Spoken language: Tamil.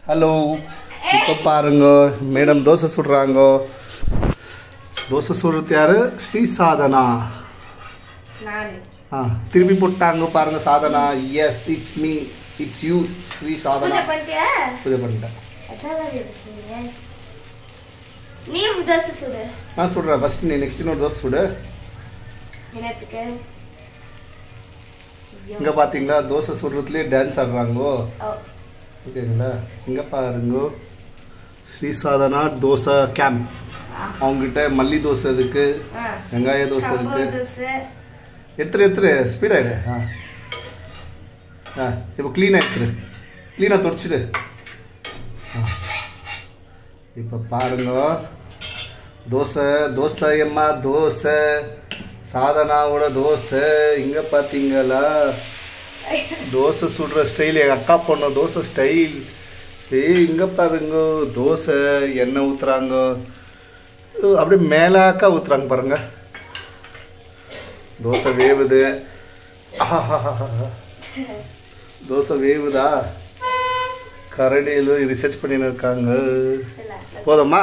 ஹலோ, இப்போ பாருங்க மேடம் தோசை சுடுறாங்க. தோசை சுடுறது யாரு? ஸ்ரீ சாதனா. திருப்பி போட்டாங்க பாருங்க Sadhana. Yes, it's me, it's you Sri Sadhana. பூஜை பண்ணிட்டேன். நீ தோசை சுடு. நான் சுடுறேன். ஃபர்ஸ்ட் நீ நெக்ஸ்ட் இன்னொரு தோசை சுடு. இங்க பாத்தீங்களா தோசை சுடுறதுலயே டான்ஸ் ஆடுறாங்க. ஓகேங்களா? இங்க பாருங்க ஸ்ரீ சாதனா தோசை கேம்ப். அவங்ககிட்ட மல்லி தோசை இருக்கு, வெங்காய தோசை இருக்கு. எத்துரு ஸ்பீட் ஆயிடு. இப்போ கிளீனா எடுத்துரு, கிளீனா தொடச்சிடு. இப்போ பாருங்க தோசை தோசை அம்மா தோசை சாதனாவோட தோசை. இங்க பாத்தீங்களா தோசை சுடுற ஸ்டைல் எங்கள் அக்கா பொண்ணு தோசை ஸ்டைல். இங்கே பாருங்க தோசை எண்ணெய் ஊற்றுறாங்க, அப்படியே மேலாக்கா ஊற்றுறாங்க பாருங்க. தோசை வேவுது. தோசை வேவுதா? கரடியில் ரிசர்ச் பண்ணின்னு இருக்காங்க. போதுமா?